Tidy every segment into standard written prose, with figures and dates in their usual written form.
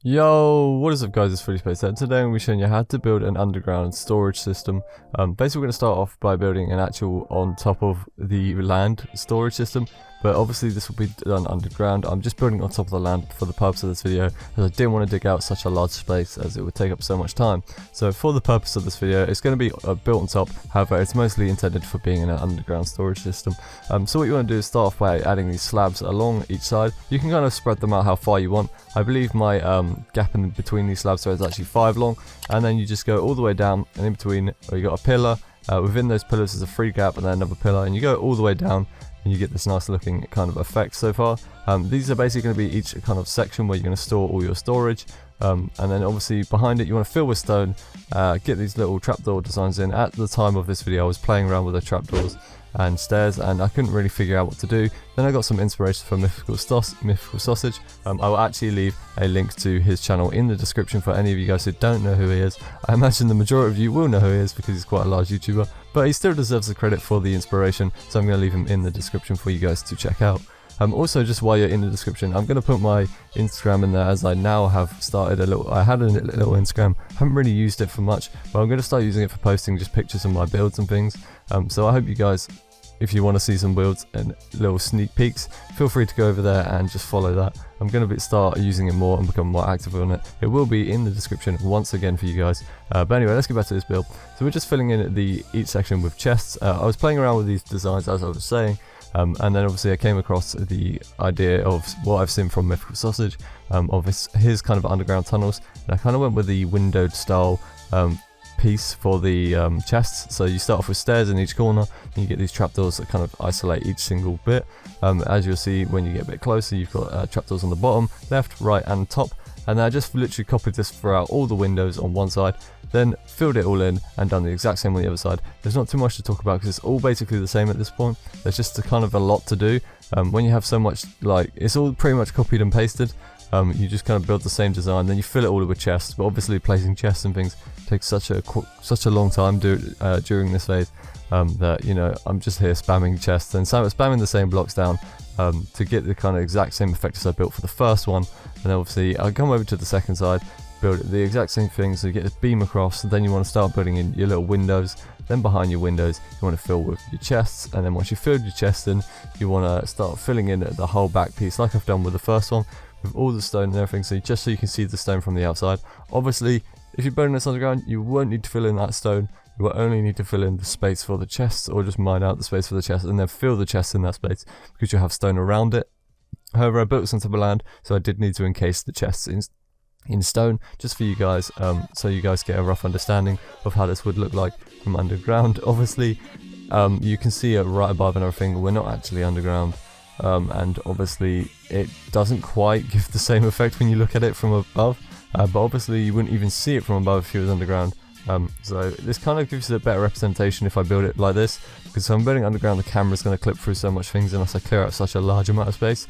Yo, what is up guys, it's FullySpaced and today I'm going to be showing you how to build an underground storage system. Basically we're going to start off by building an actual on top of the land storage system, but obviously this will be done underground. I'm just building on top of the land for the purpose of this video, as I didn't want to dig out such a large space as it would take up so much time. So for the purpose of this video, it's going to be built on top, however it's mostly intended for being in an underground storage system. So what you want to do is start off by adding these slabs along each side. You can kind of spread them out how far you want. I believe my gap in between these slabs is actually 5 long, and then you just go all the way down, and in between you got a pillar. Within those pillars is a free gap and then another pillar, and you go all the way down and you get this nice looking kind of effect so far. These are basically going to be each kind of section where you're going to store all your storage, and then obviously behind it you want to fill with stone. Get these little trapdoor designs in. At the time of this video I was playing around with the trapdoors and stairs and I couldn't really figure out what to do. Then I got some inspiration from Mythical Sausage. I will actually leave a link to his channel in the description for any of you guys who don't know who he is. I imagine the majority of you will know who he is because he's quite a large YouTuber, but he still deserves the credit for the inspiration, so I'm going to leave him in the description for you guys to check out. Also, just while you're in the description, I'm going to put my Instagram in there, as I now have started I had a little Instagram, haven't really used it for much, but I'm going to start using it for posting just pictures of my builds and things. So I hope you guys, if you want to see some builds and little sneak peeks, feel free to go over there and just follow that. I'm going to start using it more and become more active on it. It will be in the description once again for you guys. But anyway, let's get back to this build. So we're just filling in each section with chests. I was playing around with these designs as I was saying. And then obviously I came across the idea of what I've seen from Mythical Sausage, of his kind of underground tunnels, and I kind of went with the windowed style piece for the chests. So you start off with stairs in each corner, and you get these trapdoors that kind of isolate each single bit. As you'll see when you get a bit closer, you've got trapdoors on the bottom, left, right and top. And then I just literally copied this throughout all the windows on one side, then filled it all in and done the exact same on the other side. There's not too much to talk about because it's all basically the same at this point. There's just kind of a lot to do. When you have so much, like, it's all pretty much copied and pasted. You just kind of build the same design, then you fill it all with chests. But obviously placing chests and things takes such a long time during this phase, that, you know, I'm just here spamming chests and spamming the same blocks down to get the kind of exact same effect as I built for the first one. And then obviously I come over to the second side, build the exact same thing, so you get this beam across, and then you want to start building in your little windows. Then behind your windows you want to fill with your chests, and then once you've filled your chests in, you want to start filling in the whole back piece like I've done with the first one, with all the stone and everything, so just so you can see the stone from the outside. Obviously if you're building this underground you won't need to fill in that stone, you will only need to fill in the space for the chests, or just mine out the space for the chests and then fill the chests in that space, because you'll have stone around it. However, I built this on top of land, so I did need to encase the chests in stone, just for you guys, so you guys get a rough understanding of how this would look like from underground. Obviously, you can see it right above and everything. We're not actually underground, and obviously it doesn't quite give the same effect when you look at it from above, but obviously you wouldn't even see it from above if it was underground. So this kind of gives it a better representation if I build it like this, because if I'm building underground the camera's going to clip through so much things unless I clear out such a large amount of space.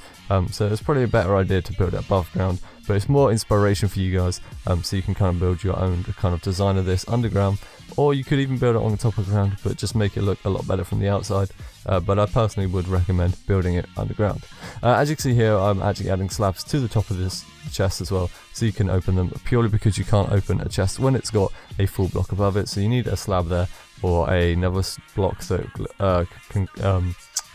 So it's probably a better idea to build it above ground, but it's more inspiration for you guys, so you can kind of build your own kind of design of this underground, or you could even build it on the top of the ground but just make it look a lot better from the outside. But I personally would recommend building it underground. As you can see here, I'm actually adding slabs to the top of this chest as well, so you can open them, purely because you can't open a chest when it's got a full block above it, so you need a slab there or another block that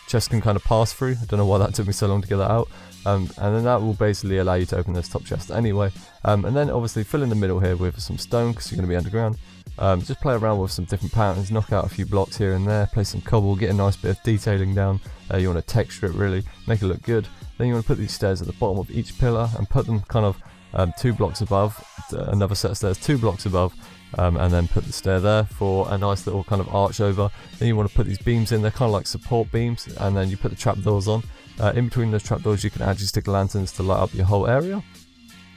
chest can kind of pass through. I don't know why that took me so long to get that out. And then that will basically allow you to open this top chest anyway. And then obviously fill in the middle here with some stone, because you're going to be underground. Just play around with some different patterns, knock out a few blocks here and there, place some cobble, get a nice bit of detailing down. You want to texture it really, make it look good. Then you want to put these stairs at the bottom of each pillar and put them kind of 2 blocks above, another set of stairs 2 blocks above, and then put the stair there for a nice little kind of arch over. Then you want to put these beams in, they're kind of like support beams, and then you put the trapdoors on. In between those trapdoors you can actually stick lanterns to light up your whole area,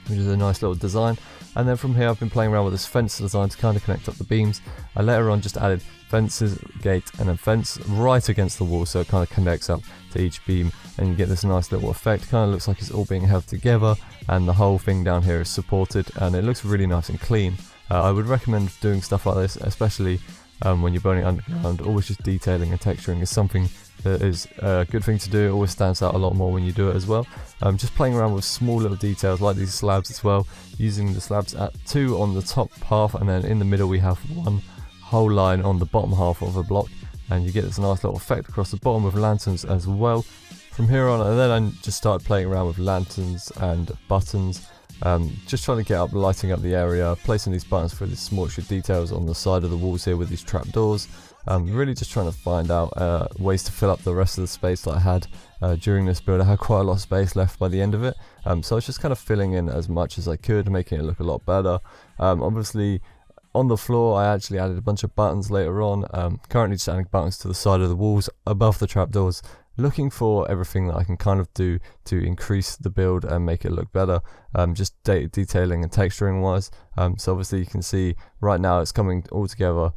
which is a nice little design. And then from here I've been playing around with this fence design to kind of connect up the beams. I later on just added fences, gate and a fence right against the wall, so it kind of connects up to each beam, and you get this nice little effect. Kind of looks like it's all being held together, and the whole thing down here is supported, and it looks really nice and clean. I would recommend doing stuff like this, especially when you're building underground. Always just detailing and texturing is something is a good thing to do. It always stands out a lot more when you do it as well. Just playing around with small little details like these slabs as well, using the slabs at 2 on the top half, and then in the middle we have 1 whole line on the bottom half of a block, and you get this nice little effect across the bottom with lanterns as well. From here on, and then I just started playing around with lanterns and buttons, just trying to get up, lighting up the area, placing these buttons for these small extra details on the side of the walls here with these trapdoors. Really just trying to find out ways to fill up the rest of the space that I had during this build. I had quite a lot of space left by the end of it, so I was just kind of filling in as much as I could, making it look a lot better. Obviously on the floor I actually added a bunch of buttons later on, currently just adding buttons to the side of the walls above the trapdoors, looking for everything that I can kind of do to increase the build and make it look better, just detailing and texturing wise. So obviously you can see right now it's coming all together.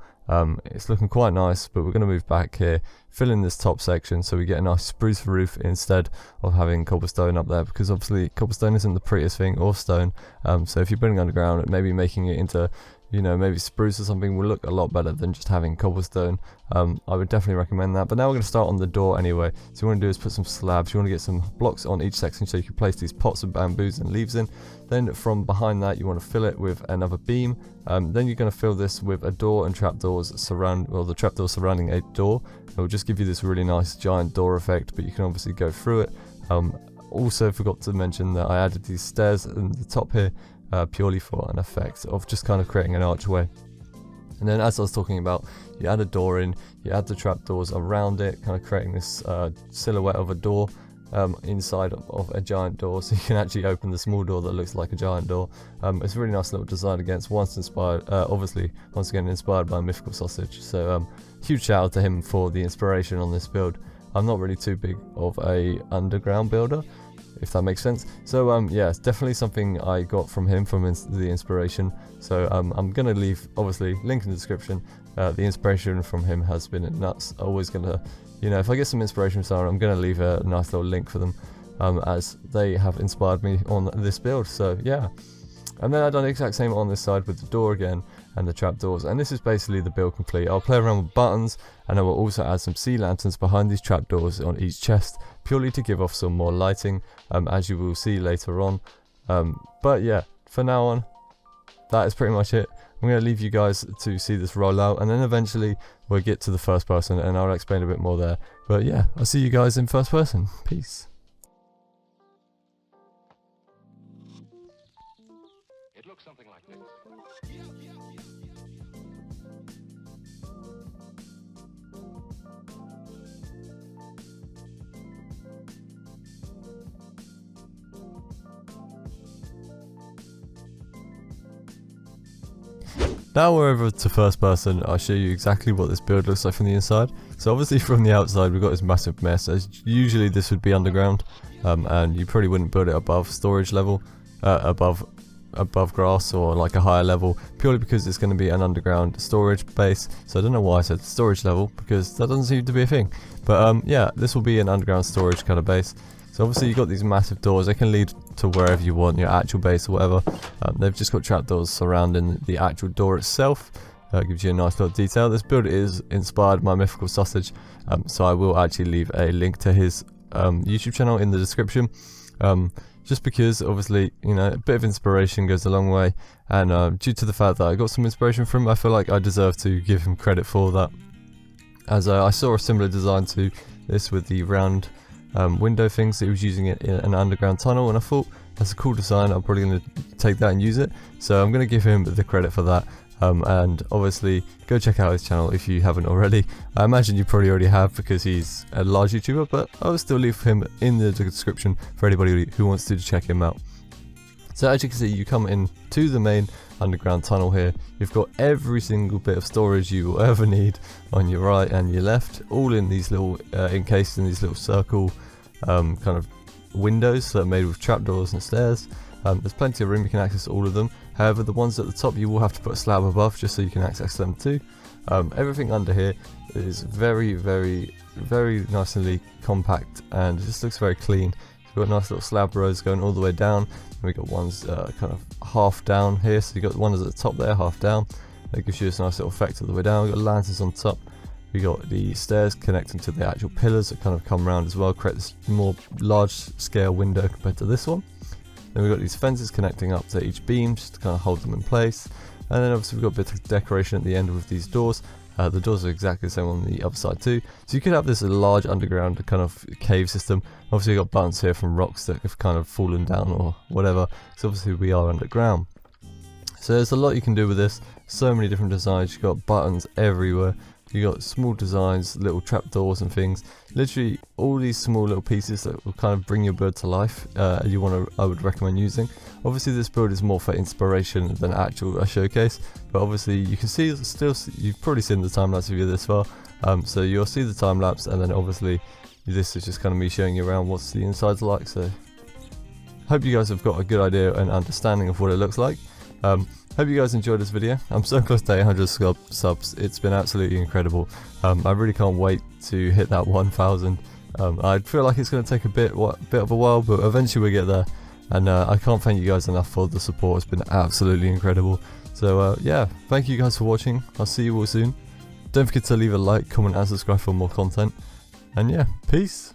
It's looking quite nice, but we're going to move back here, fill in this top section so we get a nice spruce roof instead of having cobblestone up there, because obviously cobblestone isn't the prettiest thing, or stone. So if you're building underground, maybe making it into, you know, maybe spruce or something will look a lot better than just having cobblestone. I would definitely recommend that. But now we're going to start on the door anyway. So you want to do is put some slabs. You want to get some blocks on each section so you can place these pots of bamboos and leaves in. Then from behind that you want to fill it with another beam. Then you're going to fill this with a door and trapdoors the trapdoors surrounding a door. It will just give you this really nice giant door effect, but you can obviously go through it. Also forgot to mention that I added these stairs in the top here, purely for an effect of just kind of creating an archway. And then, as I was talking about, you add a door in, you add the trapdoors around it, kind of creating this silhouette of a door inside of a giant door, so you can actually open the small door that looks like a giant door. It's a really nice little design against, once again inspired by Mythical Sausage. So huge shout out to him for the inspiration on this build. I'm not really too big of a underground builder, if that makes sense. So yeah, it's definitely something I got from him, from the inspiration. So I'm gonna leave, obviously, link in the description. The inspiration from him has been nuts. Always gonna, you know, if I get some inspiration from someone, I'm gonna leave a nice little link for them, as they have inspired me on this build. So yeah. And then I've done the exact same on this side with the door again and the trapdoors, and this is basically the build complete. I'll play around with buttons, and I will also add some sea lanterns behind these trapdoors on each chest, purely to give off some more lighting, as you will see later on. But yeah, for now on, that is pretty much it. I'm going to leave you guys to see this roll out, and then eventually we'll get to the first person and I'll explain a bit more there. But yeah, I'll see you guys in first person. Peace. It looks something like this. Now we're over to first person. I'll show you exactly what this build looks like from the inside. So obviously from the outside we've got this massive mess, as usually this would be underground, and you probably wouldn't build it above storage level, above grass or like a higher level, purely because it's going to be an underground storage base. So I don't know why I said storage level, because that doesn't seem to be a thing. But yeah, this will be an underground storage kind of base. So obviously you've got these massive doors. They can lead to wherever you want, your actual base or whatever. They've just got trapdoors surrounding the actual door itself. Gives you a nice little detail. This build is inspired by Mythical Sausage, so I will actually leave a link to his YouTube channel in the description. Just because obviously, you know, a bit of inspiration goes a long way, and due to the fact that I got some inspiration from him, I feel like I deserve to give him credit for that. As I saw a similar design to this with the round window things that he was using it in an underground tunnel, and I thought that's a cool design. I'm probably going to take that and use it, so I'm going to give him the credit for that. And obviously go check out his channel if you haven't already. I imagine you probably already have, because he's a large YouTuber, but I'll still leave him in the description for anybody who wants to check him out. So as you can see, you come in to the main underground tunnel here. You've got every single bit of storage you will ever need on your right and your left, all in these little encased in these little circle kind of windows that are made with trapdoors and stairs. There's plenty of room, you can access all of them. However, the ones at the top you will have to put a slab above just so you can access them too. Everything under here is very, very, very nicely compact, and it just looks very clean. We've got nice little slab rows going all the way down, and we've got ones kind of half down here, so you've got one at the top there, half down. That gives you this nice little effect all the way down. We've got lanterns on top, We got the stairs connecting to the actual pillars that kind of come around as well, create this more large scale window compared to this one. Then we've got these fences connecting up to each beam just to kind of hold them in place. And then obviously we've got a bit of decoration at the end with these doors. The doors are exactly the same on the other side too. So you could have this large underground kind of cave system. Obviously you've got buttons here from rocks that have kind of fallen down or whatever. So obviously we are underground. So there's a lot you can do with this. So many different designs. You've got buttons everywhere. You got small designs, little trapdoors and things. Literally all these small little pieces that will kind of bring your build to life. I would recommend using. Obviously this build is more for inspiration than actual a showcase, but obviously you can see you've probably seen the time lapse video this far. So you'll see the time lapse, and then obviously this is just kind of me showing you around what's the insides like. So hope you guys have got a good idea and understanding of what it looks like. Hope you guys enjoyed this video. I'm so close to 800 subs. It's been absolutely incredible. I really can't wait to hit that 1000. I feel like it's going to take a bit of a while, but eventually we get there. And I can't thank you guys enough for the support. It's been absolutely incredible. So yeah, thank you guys for watching. I'll see you all soon. Don't forget to leave a like, comment and subscribe for more content. And yeah, peace.